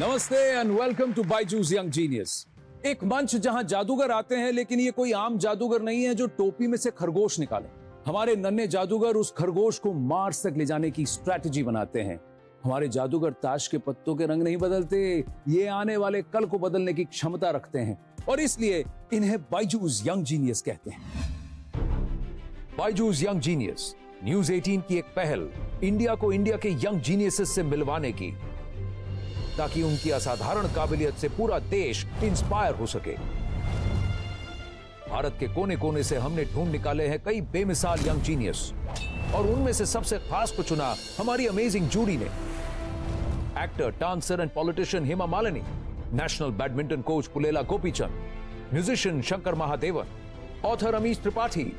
नमस्ते and welcome to Byju's young genius. एक मंच जहां जादूगर आते हैं, लेकिन ये कोई आम जादूगर नहीं है जो टोपी में से खरगोश निकाले। हमारे नन्हे जादूगर उस खरगोश को मार्स तक ले जाने की स्ट्रैटेजी बनाते हैं। हमारे जादूगर ताश के पत्तों के रंग नहीं बदलते, ये आने वाले कल को बदलने की क्षमता रखते हैं और इसलिए इन्हें बायजूस यंग जीनियस कहते हैं। बायजूस यंग जीनियस न्यूज 18 की एक पहल, इंडिया को इंडिया के यंग जीनियसेस से मिलवाने की, ताकि उनकी असाधारण काबिलियत से पूरा देश इंस्पायर हो सके। भारत के कोने कोने से हमने ढूंढ निकाले हैं कई बेमिसाल यंग जीनियस और उनमें से सबसे खास को चुना हमारी अमेजिंग जूरी ने। Actor, dancer and politician Hema Malini, national badminton coach Pullela Gopichand, musician Shankar Mahadevan, author Amish Tripathi,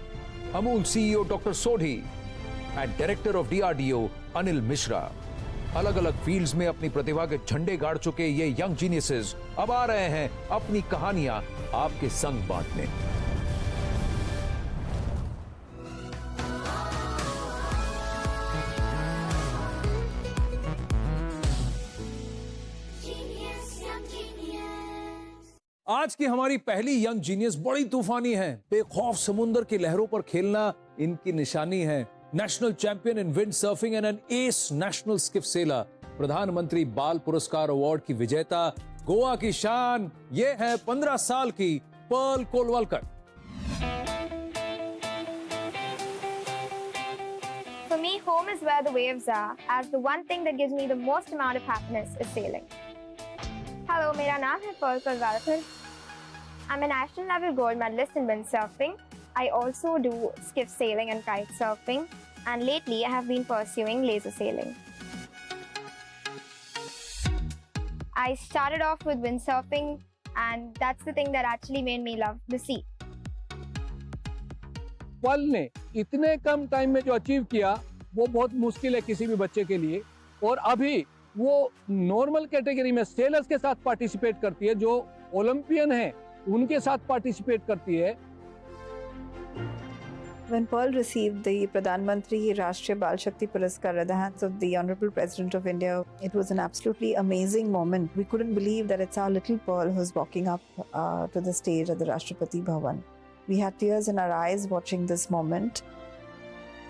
Amul CEO doctor Sodhi and director of DRDO Anil Mishra. अलग अलग फील्ड्स में अपनी प्रतिभा के झंडे गाड़ चुके ये यंग जीनियसेस अब आ रहे हैं अपनी कहानियां आपके संग बांटने। आज की हमारी पहली यंग जीनियस बड़ी तूफानी है। बेखौफ समुद्र की लहरों पर खेलना इनकी निशानी है। National champion in windsurfing and N S national skiff sailor, Pradhan Mantri Bal पुरस्कार अवार्ड की विजेता, गोवा की शान, ये है 15 साल की Perl Kolwalkar. For me, home is where the waves are, as the one thing that gives me the most amount of happiness is sailing. Hello, मेरा नाम है Perl Kolwalkar. I'm a national level gold medalist in windsurfing. I also do skiff sailing and kite surfing, and lately I have been pursuing laser sailing. I started off with windsurfing, and that's the thing that actually made me love the sea. Pearl ने इतने कम time में जो achieve किया वो बहुत मुश्किल है किसी भी बच्चे के लिए, और अभी वो नॉर्मल कैटेगरी में सेलर्स के साथ पार्टिसिपेट करती है, जो ओलंपियन है उनके साथ पार्टिसिपेट करती है। When Pearl received the Pradhan Mantri Rashtriya Bal Shakti Puraskar at the hands of the Honorable President of India, it was an absolutely amazing moment. We couldn't believe that it's our little Pearl who's walking up to the stage at the Rashtrapati Bhavan. We had tears in our eyes watching this moment.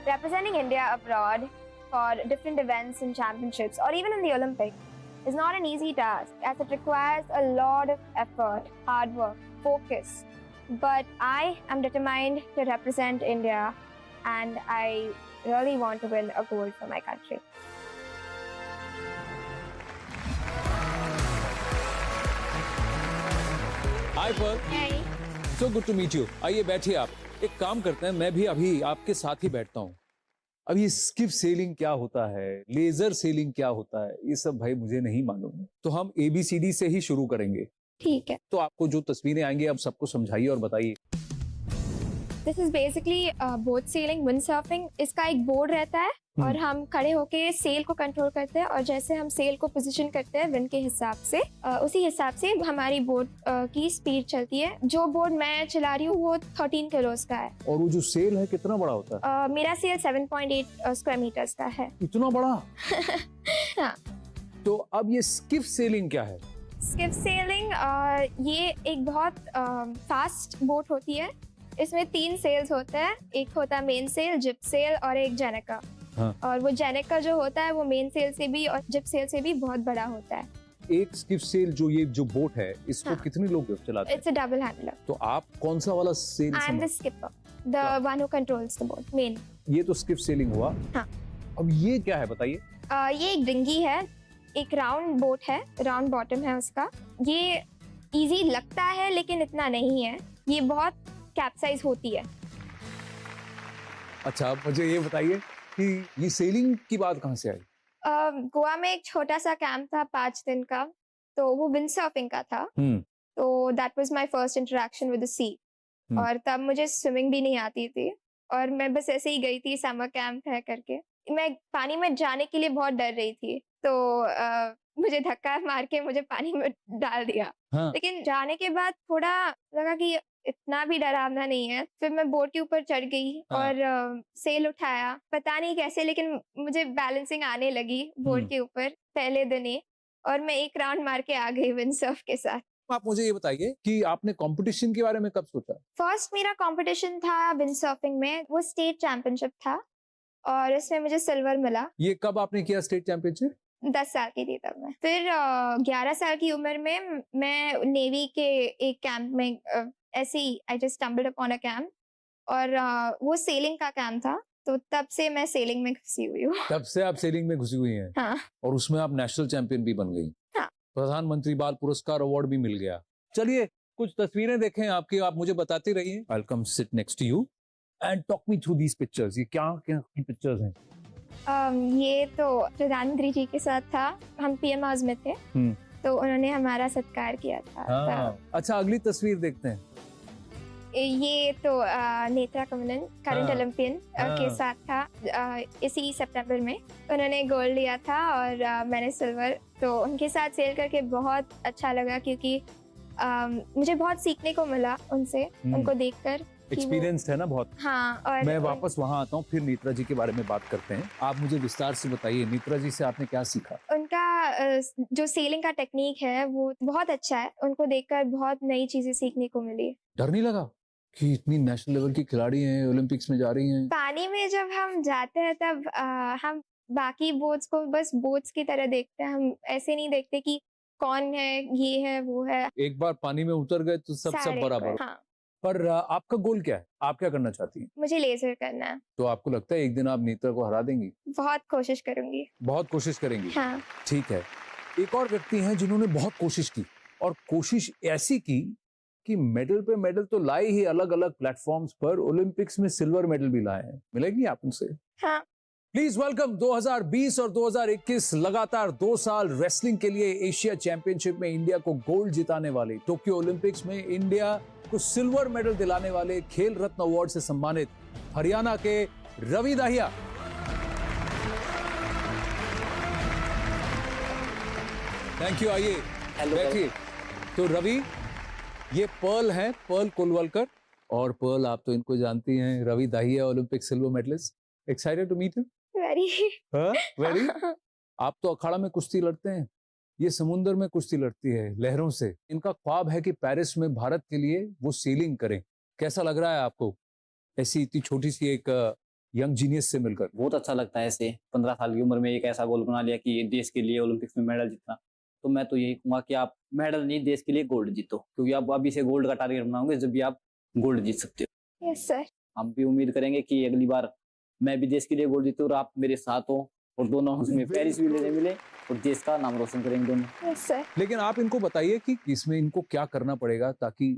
Representing India abroad for different events and championships, or even in the Olympics, is not an easy task, as it requires a lot of effort, hard work, focus. But I am determined to represent India, and I really want to win a gold for my country. Hi Pearl, Hey. so good to meet you. आइए बैठिए आप। एक काम करते हैं, मैं भी अभी आपके साथ ही बैठता हूँ। अब ये स्किफ सेलिंग क्या होता है, लेजर सेलिंग क्या होता है, ये सब भाई मुझे नहीं मालूम है। तो हम ABCD से ही शुरू करेंगे। ठीक है. तो आपको जो तस्वीरें आएंगी आप सबको समझाइए और बताइए। This is basically boat sailing, windsurfing. इसका एक बोर्ड रहता है और हम खड़े होके सेल को कंट्रोल करते हैं, और जैसे हम सेल को पोजीशन करते हैं विंड के हिसाब से, उसी हिसाब से हमारी बोट की स्पीड चलती है। जो बोट मैं चला रही हूँ वो 13 किलोस का है। और वो जो सेल है कितना बड़ा होता है? मेरा सेल 7.8 स्क्वायर मीटर्स का है। इतना बड़ा? हाँ। तो अब ये स्किफ सेलिंग क्या है? स्किफ सेलिंग ये एक बहुत फास्ट बोट होती है। इसमें 3 सेल्स होते हैं, एक होता है मेन सेल, जिप सेल और एक जेनेका। हाँ। और वो जेनेका जो होता है वो मेन सेल से भी और जिप सेल से भी बहुत बड़ा होता है। एक स्किफ सेल जो बोट है, इसको हाँ। कितने लोग चलाते हैं? It's a double handler. तो आप कौन सा वाला sail? I am the skipper, the one who controls the boat, main. ये तो स्किफ सेलिंग हुआ। हाँ। अब ये क्या है बताइए? ये एक डिंगी है, एक राउंड बोट है, राउंड बॉटम है उसका। ये इजी लगता है लेकिन इतना नहीं है, ये बहुत कैप्साइज होती है। अच्छा, मुझे ये बताइए कि ये सेलिंग की बात कहाँ से आई? गोवा में एक छोटा सा कैंप था 5 दिन का, तो वो विंड सर्फिंग का था। तो that was my first interaction with the sea, और तब मुझे स्विमिंग भी नहीं आती थी, और मैं बस ऐसे ही गई थी, समर कैंप है करके। मैं पानी में जाने के लिए बहुत डर रही थी, तो मुझे धक्का मार के मुझे पानी में डाल दिया। हाँ। लेकिन जाने के बाद थोड़ा लगा कि इतना भी डरावना नहीं है। फिर मैं बोट के ऊपर चढ़ गई और सेल उठाया, पता नहीं कैसे, लेकिन मुझे बैलेंसिंग आने लगी बोट के ऊपर पहले दिन ही। और मैं एक राउंड मार के आ गई विंडसर्फ के साथ। आप मुझे ये बताइए कि आपने कंपटीशन के बारे में कब सोचा? फर्स्ट मेरा कंपटीशन था विंडसर्फिंग में, वो स्टेट चैंपियनशिप था और इसमें मुझे सिल्वर मिला। ये कब आपने किया स्टेट चैंपियनशिप? 10 साल की थी तब मैं। फिर 11 साल की उम्र में मैं नेवी के एक कैंप में ऐसे ही I just stumbled upon a camp और वो सेलिंग का कैंप था, तो तब से मैं सेलिंग में घुसी हुई हूँ। तब से आप सेलिंग में घुसी हुई हैं। हाँ। और उसमें आप नेशनल चैंपियन भी बन गई। हाँ। प्रधानमंत्री बाल पुरस्कार अवार्ड भी मिल गया। चलिए कुछ तस्वीरें देखें आपकी, आप मुझे बताती रहिए। I will come sit next to you and talk me through these pictures. ये क्या क्या की पिक्चर्स हैं? ये तो प्रधानमंत्री जी के साथ था, हम पीएम हाउस में थे, तो उन्होंने हमारा सत्कार किया था। हाँ। अच्छा, अगली तस्वीर देखते हैं। ये तो नेत्रा कमलन करंट हाँ। ओलंपियन के साथ था। इसी सितंबर में उन्होंने गोल्ड लिया था और मैंने सिल्वर। तो उनके साथ सेल करके बहुत अच्छा लगा क्योंकि मुझे बहुत सीखने को मिला उनसे, उनको देखकर। एक्सपीरियंस है ना बहुत। हाँ। और मैं वापस वहां आता हूँ, फिर नेत्रा जी के बारे में बात करते हैं। आप मुझे विस्तार से बताइए, नेत्रा जी से आपने क्या सीखा? उनका जो सेलिंग का टेक्निक है वो बहुत अच्छा है, उनको देखकर बहुत नई चीजें सीखने को मिली। डर नहीं लगा कि इतनी नेशनल लेवल की खिलाड़ी हैं, ओलंपिक्स में जा रही हैं? पानी में जब हम जाते हैं तब हम बाकी बोट्स को बस बोट्स की तरह देखते हैं, हम ऐसे नहीं देखते कि कौन है, ये है, वो है। एक बार पानी में उतर गए तो सब सारे बराबर। हाँ। पर आपका गोल क्या है? आप क्या करना चाहती हैं? मुझे लेजर करना है। तो आपको लगता है एक दिन आप नेत्रा को हरा देंगी? बहुत कोशिश करूंगी। बहुत कोशिश करेंगी? हाँ। ठीक है। एक और व्यक्ति हैं जिन्होंने बहुत कोशिश की, और कोशिश ऐसी की कि मेडल पे मेडल तो लाए ही, अलग अलग प्लेटफॉर्म्स पर ओलंपिक्स में सिल्वर मेडल भी लाए हैं। मिलेगी आप उनसे? हाँ। प्लीज वेलकम 2020 और 2021 लगातार 2 साल रेसलिंग के लिए एशिया चैंपियनशिप में इंडिया को गोल्ड जिताने वाले, टोक्यो ओलंपिक्स में इंडिया को सिल्वर मेडल दिलाने वाले, खेल रत्न अवार्ड से सम्मानित हरियाणा के रवि दाहिया। Thank you. आइए बैठिए। तो रवि, ये पर्ल है, पर्ल कोलवलकर। और पर्ल, आप तो इनको जानती हैं, Ravi Dahiya Olympic silver medallist. Excited to meet you? Very. Very. आप तो अखाड़ा में कुश्ती लड़ते हैं, ये समुद्र में कुश्ती लड़ती है लहरों से। इनका ख्वाब है कि पेरिस में भारत के लिए वो सेलिंग करें। कैसा लग रहा है आपको ऐसी इतनी छोटी सी एक यंग जीनियस से मिलकर? बहुत अच्छा लगता है। ऐसे 15 साल की उम्र में एक ऐसा गोल बना लिया कि देश के लिए ओलंपिक्स में मेडल जीतना। तो मैं तो यही कहूंगा कि आप मेडल नहीं, देश के लिए गोल्ड जीतो, क्योंकि आप अभी से गोल्ड का टारगेट बनाओगे जब भी आप गोल्ड जीत सकते हो। Yes sir. हम भी उम्मीद करेंगे कि अगली बार मैं भी देश के लिए गोल्ड जीतूं और आप मेरे साथ हो, और दोनों उसमें पेरिस भी लेने मिले और देश का नाम रोशन करेंगे दोनों। Yes sir. लेकिन आप इनको बताइए कि इसमें इनको क्या करना पड़ेगा ताकि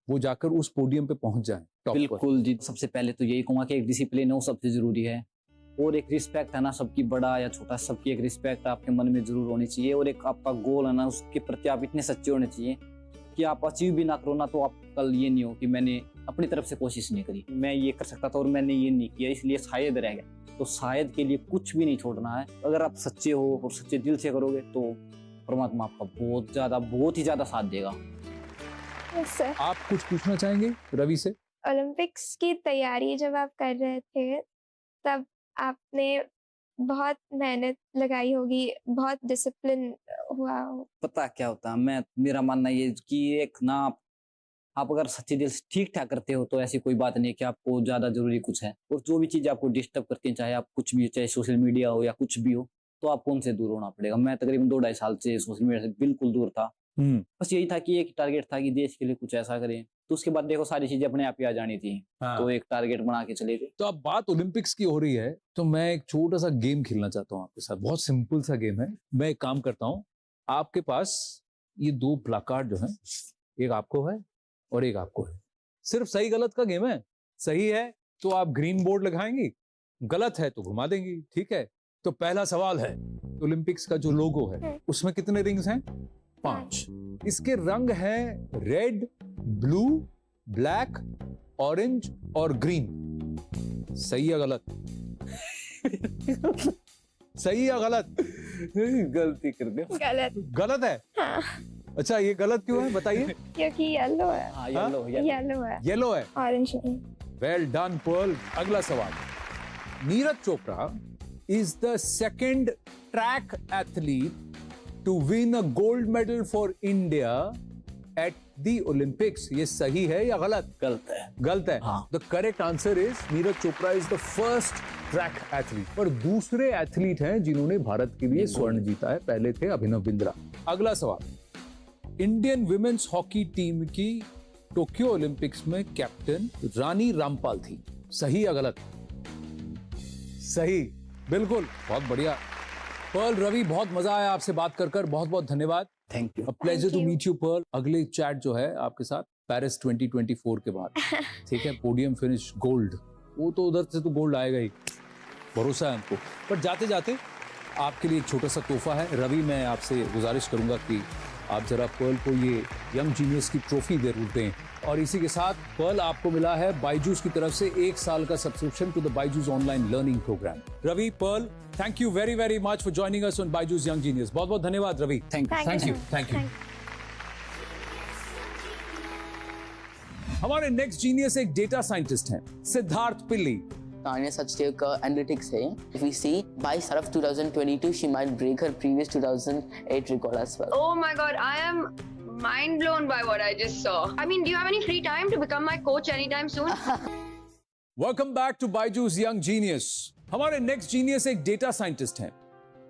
वो जाकर उस पोडियम पे पहुंच जाएं, टॉप पर। बिल्कुल जी। सबसे पहले तो यही कहूंगा कि एक डिसिप्लिन है, वो सबसे जरूरी है, और एक रिस्पेक्ट है ना, सबकी बड़ा या छोटा सबकी एक रिस्पेक्ट आपके मन में जरूर होनी चाहिए, और एक आपका गोल है ना, उसके प्रति आप इतने सच्चे होने चाहिए कि आप अचीव भी ना करो ना तो आप कल ये नहीं हो कि मैंने अपनी तरफ से कोशिश नहीं करी, मैं ये कर सकता था और मैंने ये नहीं किया, इसलिए शायद रह गया। तो शायद के लिए कुछ भी नहीं छोड़ना है। अगर आप सच्चे हो और सच्चे दिल से करोगे तो परमात्मा आपका बहुत ही ज्यादा साथ देगा। Yes sir. आप कुछ पूछना चाहेंगे रवि से? ओलंपिक्स की तैयारी जब आप कर रहे थे तब आपने बहुत मेहनत लगाई होगी, बहुत डिसिप्लिन हुआ हो। पता क्या होता है, मेरा मानना ये कि एक ना आप अगर सच्चे दिल से ठीक ठाक करते हो तो ऐसी कोई बात नहीं कि आपको ज्यादा जरूरी कुछ है, और जो भी चीज आपको डिस्टर्ब करती है, चाहे आप कुछ भी, चाहे सोशल मीडिया हो या कुछ भी हो, तो आपको उनसे दूर होना पड़ेगा। मैं तकरीबन 2-2.5 साल से सोशल मीडिया से बिल्कुल दूर था। बस यही था कि एक टारगेट था कि देश के लिए कुछ ऐसा करें। तो उसके बाद देखो सारी चीजें अपने आप ही आ जानी थी। हाँ। तो एक टारगेट बना के चले गए। तो अब बात ओलंपिक्स की हो रही है, तो मैं एक छोटा सा गेम खेलना चाहता हूँ आपके साथ। बहुत सिंपल सा गेम है। मैं एक काम करता हूँ, आपके पास ये 2 प्लाकार्ड जो हैं, एक आपको है और एक आपको है। सिर्फ सही गलत का गेम है। सही है तो आप ग्रीन बोर्ड लगाएंगी, गलत है तो घुमा देंगी, ठीक है? तो पहला सवाल है, ओलंपिक्स का जो लोगो है उसमें कितने रिंग्स हैं? 5। इसके रंग हैं रेड, ब्लू, ब्लैक, ऑरेंज और ग्रीन। सही या गलत? सही या गलत? गलती कर दे। गलत। गलत है? हाँ। अच्छा, ये गलत क्यों है बताइए? क्योंकि येलो है। हाँ, हाँ? येलो है। येलो है। ऑरेंज नहीं। Well done Pearl. अगला सवाल, Neeraj Chopra is the second track athlete to win a gold medal for India at the Olympics. ये सही है या गलत? गलत है। गलत है। हाँ। The correct answer is Neeraj Chopra is the first track athlete. पर दूसरे एथलीट हैं जिन्होंने भारत के लिए स्वर्ण जीता है। पहले थे अभिनव बिंद्रा। अगला सवाल, इंडियन विमेन्स हॉकी टीम की टोक्यो ओलंपिक्स में कैप्टन रानी रामपाल थी। सही या गलत? सही, बिल्कुल, बहुत बढ़िया। पर्ल, रवि, बहुत मजा आया आपसे बात कर। बहुत बहुत धन्यवाद। Thank you. A pleasure Thank to you. meet you, Pearl. अगले चैट जो है आपके साथ पेरिस 2024 के बाद, ठीक है, पोडियम फिनिश गोल्ड, वो तो उधर से तो गोल्ड आएगा ही, भरोसा है हमको। पर जाते जाते आपके लिए एक छोटा सा तोहफा है। रवि, मैं आपसे गुजारिश करूंगा कि आप जरा पर्ल को ये यंग जीनियस की ट्रॉफी जरूर दें। और इसी के साथ पर्ल, आपको मिला है बायजूस की तरफ से 1 साल का subscription to the Byju's online learning programme. Ravi, Pearl, thank you very very much for joining us on Byju's young genius. बहुत बहुत धन्यवाद Ravi. Thank you. Thank you. Thank you. हमारे नेक्स्ट जीनियस एक डेटा साइंटिस्ट हैं, सिद्धार्थ पिल्ली। Tanya Sachdev का analytics है. If we see by Saraf 2022, she might break her previous 2008 record as well. Oh my god, I am mind blown by what I just saw. I mean, do you have any free time to become my coach anytime soon? Welcome back to Byju's young genius. हमारे next genius एक data scientist हैं।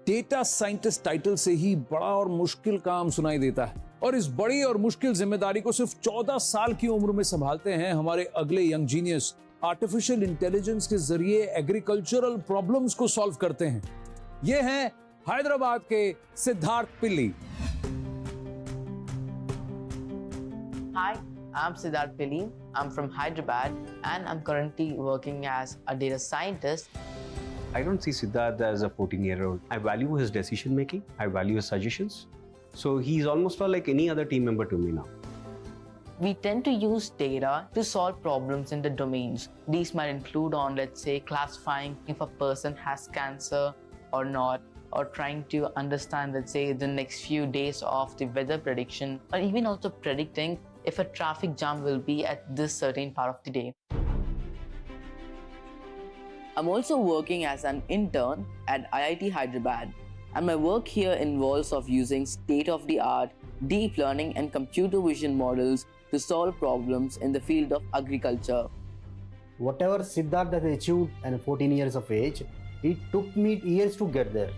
Data scientist title से ही बड़ा और मुश्किल काम सुनाई देता है, और इस बड़ी और मुश्किल जिम्मेदारी को सिर्फ 14 साल की उम्र में संभालते हैं हमारे अगले यंग जीनियस। आर्टिफिशियल इंटेलिजेंस के जरिए एग्रीकल्चरल प्रॉब्लम्स को सॉल्व करते हैं। ये हैं हैदराबाद के सिद्धार्थ पिल्ली। Hi, I'm Siddharth Pili. I'm from Hyderabad and I'm currently working as a data scientist. I don't see Siddharth as a 14-year-old. I value his decision making. I value his suggestions. So he's almost like any other team member to me now. We tend to use data to solve problems in the domains. These might include on, let's say, classifying if a person has cancer or not, or trying to understand, let's say, the next few days of the weather prediction, or even also predicting if a traffic jam will be at this certain part of the day. I'm also working as an intern at IIT Hyderabad, and my work here involves of using state-of-the-art deep learning and computer vision models to solve problems in the field of agriculture. Whatever Siddharth has achieved at 14 years of age, it took me years to get there.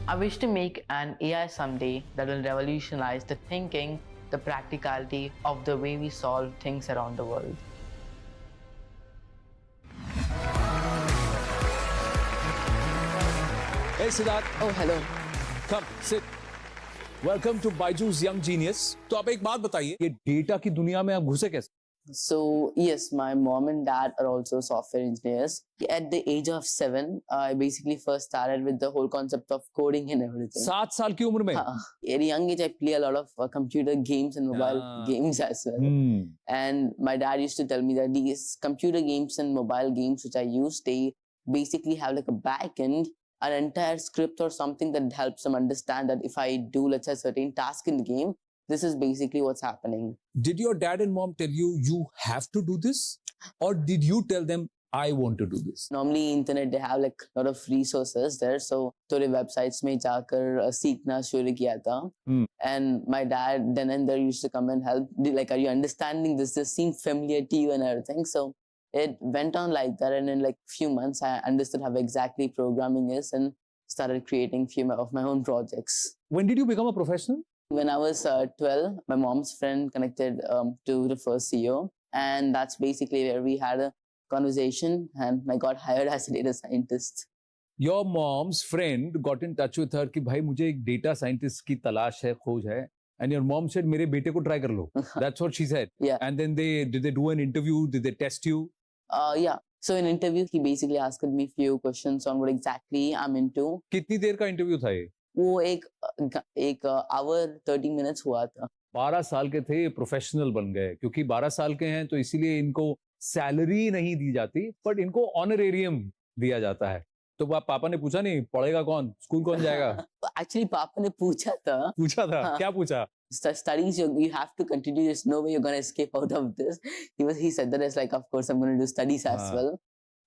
I wish to make an AI someday that will revolutionize the thinking, the practicality of the way we solve things around the world. Hey Siddharth, Oh, hello. Come sit. Welcome to Byju's young genius. तो आप एक बात बताइए, ये data की दुनिया में आप घुसे कैसे? So, yes, my mom and dad are also software engineers. At the age of 7, I basically first started with the whole concept of coding and everything. 7 साल की उम्र में? At a young age, I play a lot of computer games and mobile games as well. And my dad used to tell me that these computer games and mobile games which I use, they basically have like a back end, an entire script or something that helps them understand that if I do, let's say, a certain task in the game, this is basically what's happening. Did your dad and mom tell you you have to do this, or did you tell them I want to do this? Normally, internet they have like a lot of resources there, so थोड़े websites में जाकर सीखना शुरू किया था. And my dad then and there used to come and help. Like, are you understanding this? This seemed familiar to you and everything. So it went on like that, and in like few months, I understood how exactly programming is and started creating few of my own projects. When did you become a professional? When I was 12, my mom's friend connected to the first CEO, and that's basically where we had a conversation, and I got hired as a data scientist. Your mom's friend got in touch with her कि भाई मुझे एक data scientist की तलाश है, खोज है, and your mom said मेरे बेटे को try कर लो. That's what she said. Yeah. And then did they do an interview? Did they test you? Yeah. So in interview, he basically asked me few questions on what exactly I'm into. कितनी देर का interview था ये? वो एक hour 30 minutes हुआ था. 12 साल के थे, प्रोफेशनल बन गए। क्योंकि 12 साल के हैं तो इसीलिए इनको सैलरी नहीं दी जाती, बट इनको ऑनरेरियम दिया जाता है। तो पापा ने पूछा नहीं पढ़ेगा कौन, स्कूल कौन जाएगा? Actually पापा ने पूछा था। हाँ. क्या पूछा? Studies, you have to continue. There's no way you're gonna escape out of this. He said that as like, of course I'm gonna do studies as well.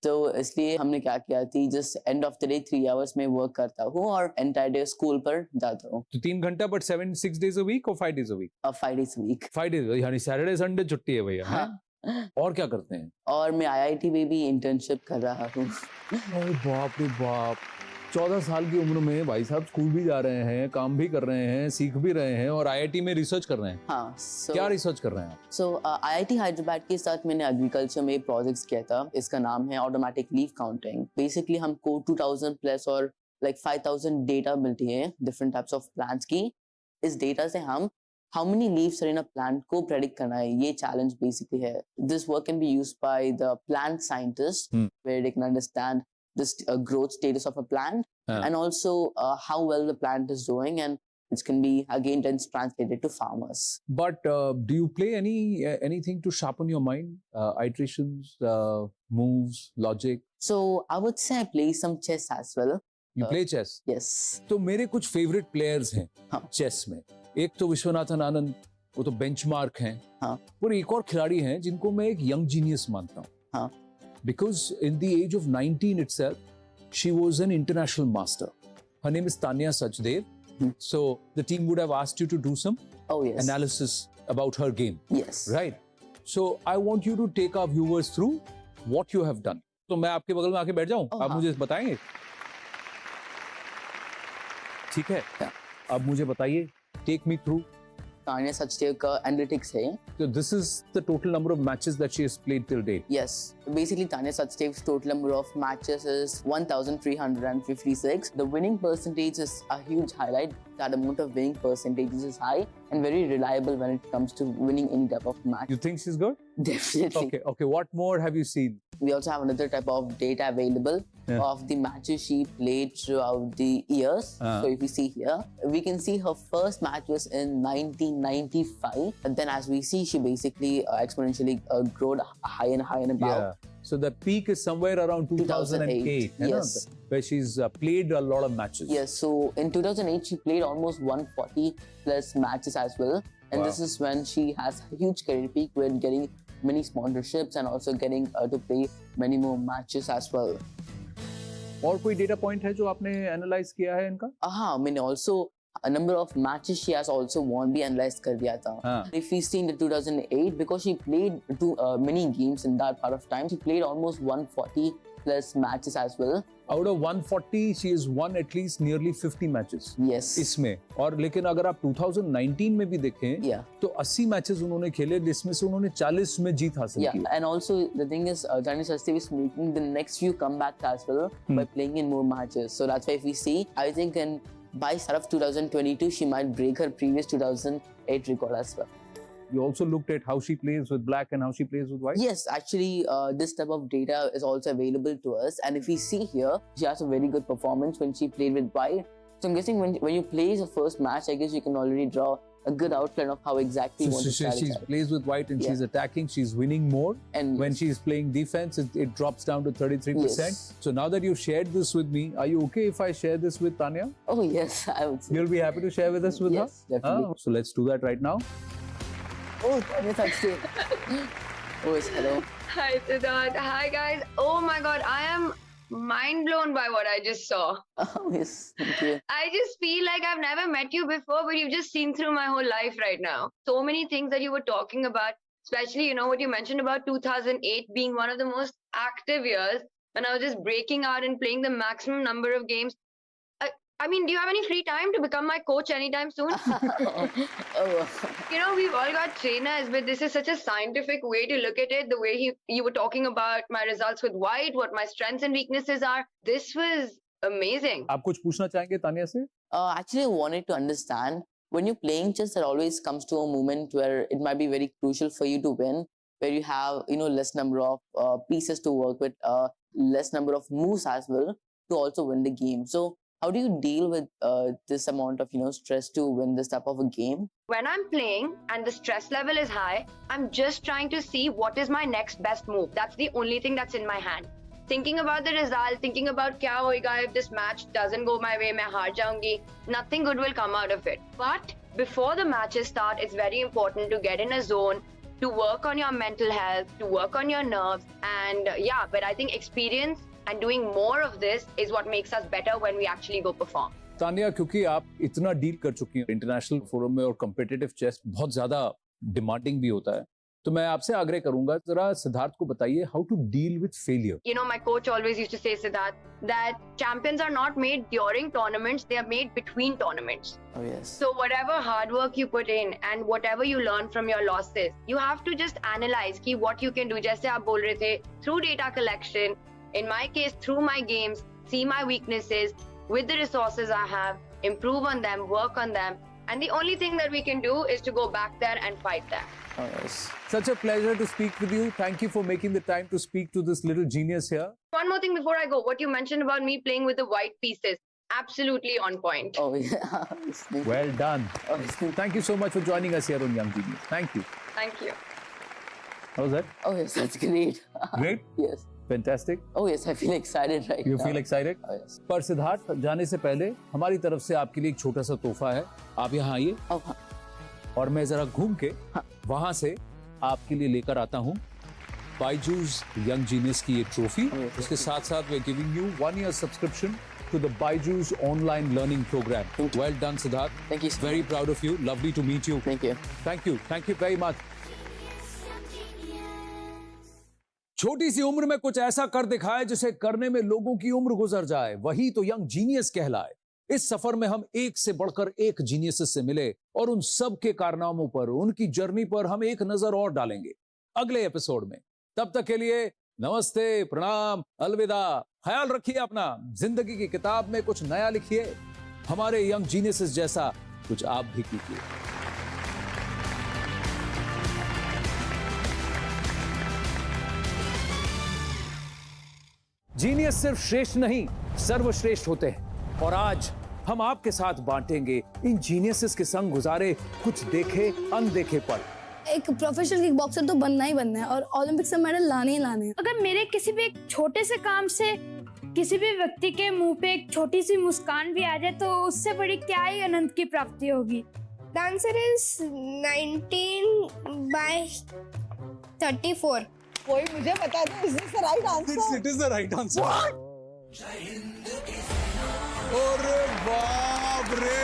तो इसलिए हमने क्या किया थी, just end of the day 3 hours में work करता हूँ और एंटायर डे स्कूल पर जाता हूँ। तो 3 घंटा but 6 days a week or 5 days a week? 5 days a week। 5 days यानी सैटरडे संडे छुट्टी है भैया। हाँ। हैं? और क्या करते हैं? और मैं IIT में भी इंटर्नशिप कर रहा हूँ। अरे बाप रे बाप, 14 साल की उम्र में भाई साहब स्कूल भी जा रहे हैं, काम भी कर रहे हैं, सीख भी रहे हैं और IIT में रिसर्च कर रहे हैं। हाँ, क्या रिसर्च कर रहे हैं आप? सो IIT हैदराबाद के साथ मैंने एग्रीकल्चर में प्रोजेक्ट्स किया था। इसका नाम है ऑटोमेटिक लीफ काउंटिंग। बेसिकली हमको 2000 प्लस और लाइक 5000 डेटा मिलती है डिफरेंट टाइप्स ऑफ प्लांट्स की। इस डेटा से हम how many leaves are in a plant को प्रेडिक्ट करना है, ये चैलेंज बेसिकली है। This work can be used by the plant scientist where they can understand this growth status of a plant and also how well the plant is doing, and it can be again then translated to farmers. But do you play anything to sharpen your mind? Iterations, moves, logic? So I would say I play some chess as well. You play chess? Yes. तो मेरे कुछ favourite players हैं chess में। एक तो विश्वनाथन आनंद, वो तो benchmark हैं। हाँ। और एक और खिलाड़ी हैं जिनको मैं एक यंग जीनियस मानता हूँ। हाँ। Because in the age of 19 itself, she was an international master. Her name is Tanya Sachdev. So the team would have asked you to do some analysis about her game. Yes. Right. So I want you to take our viewers through what you have done. तो मैं आपके बगल में आके बैठ जाऊं? आप मुझे बताएंगे? ठीक है। अब मुझे बताइए, take me through. Tanya Sachdev का एनालिटिक्स है। So this is the total number of matches that she has played till date. Yes. Basically, Tanya Sachdev's total number of matches is 1,356. The winning percentage is a huge highlight. That amount of winning percentage is high and very reliable when it comes to winning any type of match. You think she's good? Definitely. Okay. What more have you seen? We also have another type of data available of the matches she played throughout the years. So if you see here, we can see her first match was in 1995. And then as we see, she basically exponentially grew higher and higher and above. Yeah. So the peak is somewhere around 2008. Yes. Where she's played a lot of matches. Yes. So in 2008, she played almost 140 plus matches as well. And this is when she has a huge career peak with getting many sponsorships and also getting to play many more matches as well. और कोई data point है जो आपने analyse किया है इनका? हाँ, मैंने also a number of matches she has also won भी analyze कर दिया था. If we see in the 2008, because she played many games in that part of time, she played almost 140 plus matches as well. Out of 140, she has won at least nearly 50 matches. Yes. इसमें और लेकिन अगर आप 2019 में भी देखें तो 80 matches उन्होंने खेले जिसमें से उन्होंने 40 में जीत हासिल की. And also the thing is, Tanya Sachdev is making the next few comebacks as well by playing in more matches. So that's why if we see, I think by start of 2022, she might break her previous 2008 record as well. You also looked at how she plays with black and how she plays with white? Yes, actually, this type of data is also available to us. And if we see here, she has a very good performance when she played with white. So I'm guessing when you play the first match, I guess you can already draw a good outline of how exactly you want to strategize. She plays with white and she's attacking, she's winning more. And when she's playing defense, it drops down to 33%. Yes. So now that you've shared this with me, are you okay if I share this with Tanya? Oh, yes, I would say. You'll be happy to share with us with her? Yes, definitely. So let's do that right now. Oh, Tanya Sachdev. Oh, yes, hello. Hi, Siddharth. Hi, guys. Oh my God, I am mind blown by what I just saw. Oh, yes, thank you. I just feel like I've never met you before, but you've just seen through my whole life right now. So many things that you were talking about, especially, you know, what you mentioned about 2008 being one of the most active years when I was just breaking out and playing the maximum number of games. I mean, do you have any free time to become my coach anytime soon? You know, we've all got trainers, but this is such a scientific way to look at it. The way you were talking about my results with white, what my strengths and weaknesses are. This was amazing. आप कुछ पूछना चाहेंगे तानिया से? Actually, I wanted to understand, when you're playing chess, there always comes to a moment where it might be very crucial for you to win, where you have, you know, less number of pieces to work with, less number of moves as well to also win the game. So how do you deal with this amount of, you know, stress to win this type of a game? When I'm playing and the stress level is high, I'm just trying to see what is my next best move. That's the only thing that's in my hand. Thinking about the result, thinking about kya hoega if this match doesn't go my way, main haar jaungi, nothing good will come out of it. But before the matches start, it's very important to get in a zone, to work on your mental health, to work on your nerves. And yeah, but I think experience and doing more of this is what makes us better when we actually go perform. Tania, क्योंकि आप इतना deal कर चुकी हैं international forum में और competitive chess बहुत ज्यादा डिमांडिंग भी होता है, तो मैं आपसे आग्रह करूंगा, जरा सिद्धार्थ को बताइए how to deal with failure. You know, my coach always used to say, Siddharth, that champions are not made during tournaments, they are made between tournaments. Oh yes. So whatever hard work you put in and whatever you learn from your losses, you have to just analyze ki what you can do. जैसे आप बोल रहे थे, through data collection, in my case through my games, see my weaknesses, with the resources I have, improve on them, work on them, and the only thing that we can do is to go back there and fight that. Oh yes. Such a pleasure to speak with you. Thank you for making the time to speak to this little genius here. One more thing before I go, what you mentioned about me playing with the white pieces, absolutely on point. Oh yeah. Well done. Oh, yes. Thank you so much for joining us here on Young Genius. Thank you. Thank you. How was that? Oh yes, that's great. Great? Yes. Fantastic. Oh yes, I feel excited right You now. feel excited? Oh yes. पर सिद्धार्थ, जाने से पहले हमारी तरफ से आपके लिए एक छोटा सा तोहफा है. आप यहाँ आइए Oh, हाँ. और मैं जरा घूम के वहां से आपके लिए लेकर आता हूँ बायजूस यंग जीनियस की ये ट्रॉफी. उसके साथ साथ we are giving you 1 year subscription to the Byju's online learning program. Well done, Siddharth. Thank you so Very proud of you. Lovely to meet you. Thank you. Thank you. Thank you very much. छोटी सी उम्र में कुछ ऐसा कर दिखाए जिसे करने में लोगों की उम्र गुजर जाए, वही तो यंग जीनियस कहलाए. इस सफर में हम एक से बढ़कर एक जीनियस से मिले और उन सब के कारनामों पर, उनकी जर्नी पर हम एक नजर और डालेंगे अगले एपिसोड में. तब तक के लिए नमस्ते, प्रणाम, अलविदा. ख्याल रखिए अपना. जिंदगी की किताब में कुछ नया लिखिए. हमारे यंग जीनियस जैसा कुछ आप भी कीजिए. जीनियस सिर्फ श्रेष्ठ नहीं, सर्वश्रेष्ठ होते हैं. और आज हम आपके साथ बांटेंगे इन जीनियसेस के संग गुजारे कुछ देखे अनदेखे पल. एक प्रोफेशनल किक बॉक्सर तो बनना ही बनना है और ओलंपिक्स में मेडल लाने ही लाने हैं. अगर मेरे किसी भी एक छोटे से काम से किसी भी व्यक्ति के मुंह पे एक छोटी सी मुस्कान भी आ जाए तो उससे बड़ी क्या ही अनंत की प्राप्ति होगी. The answer is 19/34. कोई मुझे बता दे, is this the right answer? It is the right answer. अरे बाप रे.